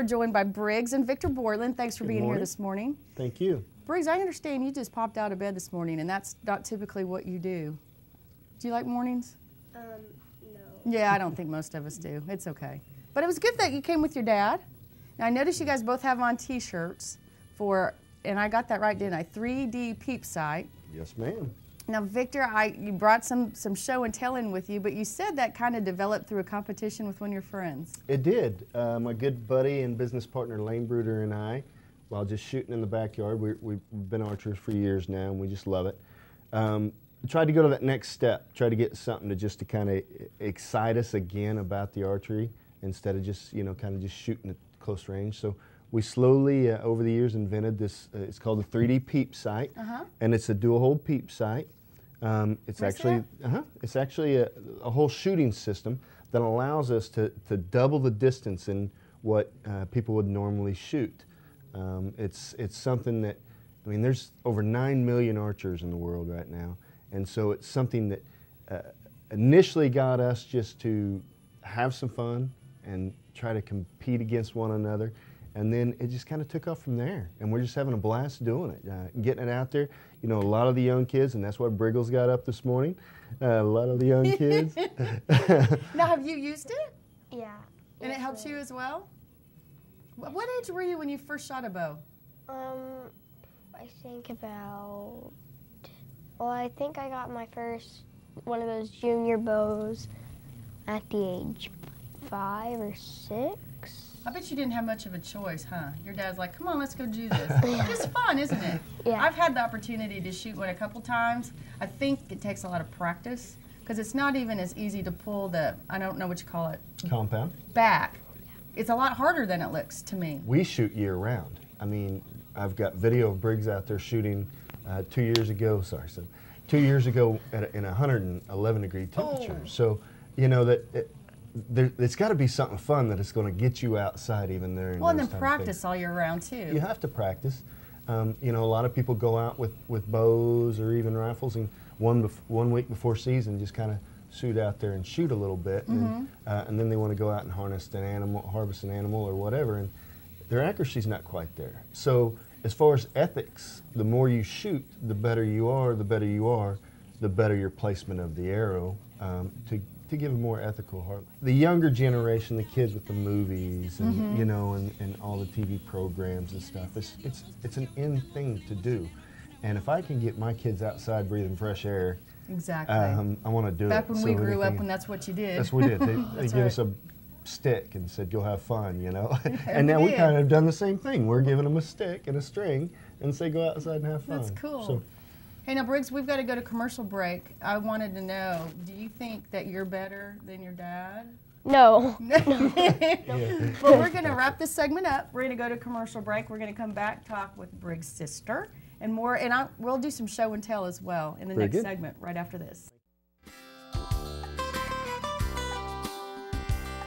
we're joined by Briggs and Victor Borland. Thanks for being here this morning. Thank you. Briggs, I understand you just popped out of bed this morning, and that's not typically what you do. Do you like mornings? No. Yeah, I don't think most of us do. It's okay. But it was good that you came with your dad. Now, I noticed you guys both have on T-shirts for, and I got that right, didn't I? 3Dpeepsight. Yes, ma'am. Now, Victor, you brought some show and tell in with you, but you said that kind of developed through a competition with one of your friends. It did. My good buddy and business partner Lane Bruder and I, while just shooting in the backyard, we've been archers for years now, and we just love it. Tried to go to that next step, try to get something to kind of excite us again about the archery instead of just, kind of just shooting at close range. So we slowly, over the years, invented this. It's called the 3Dpeepsight, and it's a dual-hole peep sight. It's actually a whole shooting system that allows us to double the distance in what people would normally shoot. It's something that, there's over 9 million archers in the world right now, and so it's something that initially got us just to have some fun and try to compete against one another. And then it just kind of took off from there, and we're just having a blast doing it, getting it out there. A lot of the young kids, and that's why Briggs got up this morning. A lot of the young kids. Now, have you used it? Yeah. And it helps you as well? What age were you when you first shot a bow? I think about, I think I got my first one of those junior bows at the age 5 or 6. I bet you didn't have much of a choice, huh? Your dad's like, come on, let's go do this. It's fun, isn't it? Yeah. I've had the opportunity to shoot one a couple times. I think it takes a lot of practice because it's not even as easy to pull the, I don't know what you call it. Compound? Back. It's a lot harder than it looks to me. We shoot year round. I've got video of Briggs out there shooting 2 years ago, 2 years ago in 111 degree temperature. Oh. So, it's got to be something fun that is going to get you outside even there. Well, and then practice all year round too. You have to practice. A lot of people go out with bows or even rifles, and one week before season just kind of suit out there and shoot a little bit, and then they want to go out and harvest an animal or whatever, and their accuracy's not quite there. So as far as ethics, the more you shoot, the better you are. The better you are, the better your placement of the arrow to give a more ethical heart. The younger generation, the kids with the movies and and all the TV programs and stuff, it's an in thing to do. And if I can get my kids outside breathing fresh air, exactly, I want to do it. Back when we grew up, and that's what you did. That's what we did. They gave us a stick and said, "You'll have fun," And now we kind of have done the same thing. We're giving them a stick and a string and say, "Go outside and have fun." That's cool. So, hey, now, Briggs, we've got to go to commercial break. I wanted to know, do you think that you're better than your dad? No. Well, we're going to wrap this segment up. We're going to go to commercial break. We're going to come back, talk with Briggs' sister, and more. And we'll do some show and tell as well in the next segment right after this.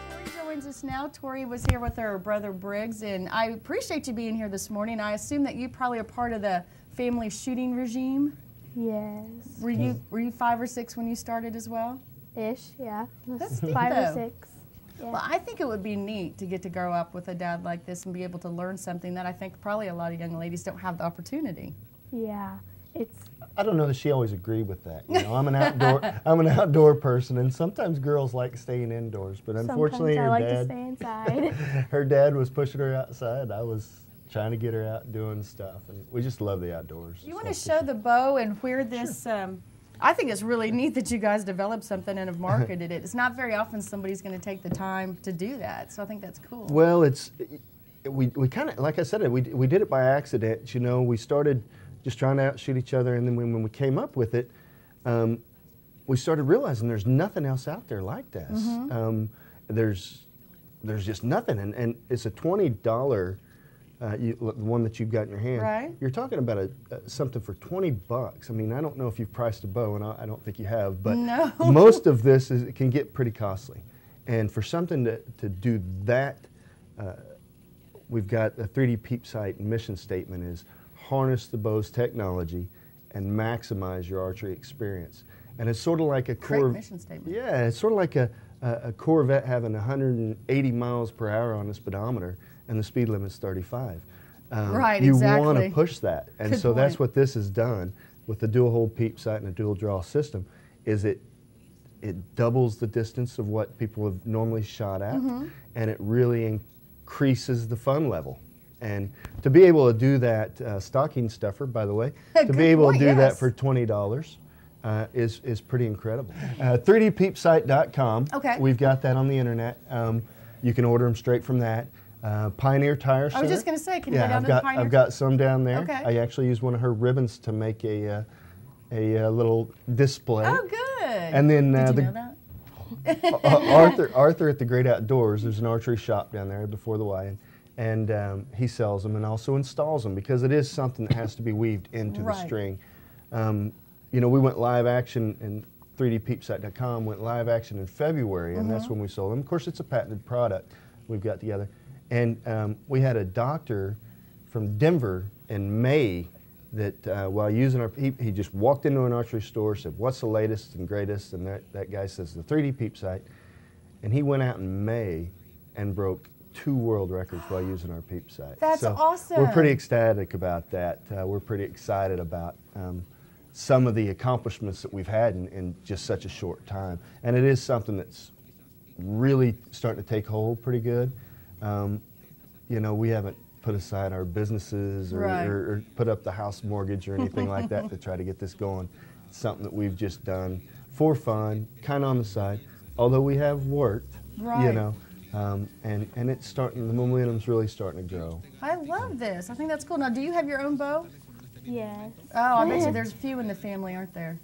Tori joins us now. Tori was here with her brother Briggs, and I appreciate you being here this morning. I assume that you probably are part of the family shooting regime. Yes. Were you 5 or 6 when you started as well? Ish, yeah. That's neat, 5 though. or 6. Yeah. Well, I think it would be neat to get to grow up with a dad like this and be able to learn something that I think probably a lot of young ladies don't have the opportunity. Yeah, I don't know that she always agreed with that. I'm an outdoor person, and sometimes girls like staying indoors. But unfortunately, sometimes I like to stay inside. her dad was pushing her outside. I was trying to get her out doing stuff, and we just love the outdoors. You want to show the bow and where this? Sure. I think it's really neat that you guys developed something and have marketed it. It's not very often somebody's going to take the time to do that, so I think that's cool. Well, we kind of, like I said, we did it by accident. We started just trying to outshoot each other, and then when we came up with it, we started realizing there's nothing else out there like this. There's just nothing, and it's a $20. The one that you've got in your hand, right? You're talking about something for $20. I don't know if you've priced a bow, and I don't think you have, but no. Most of this it can get pretty costly. And for something to do that, we've got a 3Dpeepsight mission statement is harness the bow's technology and maximize your archery experience. And it's sort of like a great mission statement. Yeah, it's sort of like a Corvette having 180 miles per hour on the speedometer and the speed limit's 35. Right, you exactly. want to push that, and Good so that's point. what this has done with the dual hole peep sight and a dual draw system. Is it doubles the distance of what people have normally shot at, and it really increases the fun level. And to be able to do that, stocking stuffer, by the way, to Good be able point, to do that yes. for $20 is pretty incredible. 3Dpeepsight.com. Okay. We've got that on the internet. You can order them straight from that. Pioneer Tire Center. I was just going to say, can you Yeah, go down I've to got the Pioneer? I've got some down there. Okay. I actually used one of her ribbons to make a little display. Oh, good. And then Did you the know that? Arthur at the Great Outdoors, there's an archery shop down there before the Y, and he sells them and also installs them because it is something that has to be weaved into the Right. string. You know, we went live action, and 3Dpeepsight.com went live action in February, and that's when we sold them. Of course, it's a patented product we've got together. And we had a doctor from Denver in May that while using our, he just walked into an archery store, said, what's the latest and greatest? And that guy says, the 3Dpeepsight. And he went out in May and broke 2 world records while using our peep sight. That's so awesome. We're pretty ecstatic about that. We're pretty excited about some of the accomplishments that we've had in just such a short time. And it is something that's really starting to take hold pretty good. You know, we haven't put aside our businesses or put up the house mortgage or anything like that to try to get this going. It's something that we've just done for fun, kind of on the side, although we have worked, you know, and it's starting, the momentum's really starting to grow. I love this. I think that's cool. Now, do you have your own bow? Yes. Oh, I bet you there's a few in the family, aren't there?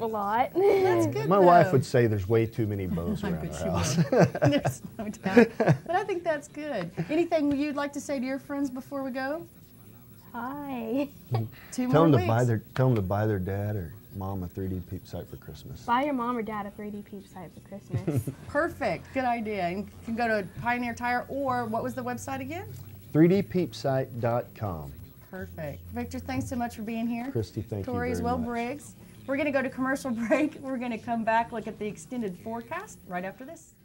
A lot. That's good. My wife would say there's way too many bows I around bet our you house. would. There's no doubt. But I think that's good. Anything you'd like to say to your friends before we go? Hi. 2 Tell more them weeks. tell them to buy their dad or mom a 3D peep sight for Christmas. Buy your mom or dad a 3D peep sight for Christmas. Perfect. Good idea. And you can go to Pioneer Tire, or what was the website again? 3Dpeepsight.com. Perfect. Victor, thanks so much for being here. Christy, thank you Tori as very well, much. Briggs. We're going to go to commercial break. We're going to come back, look at the extended forecast right after this.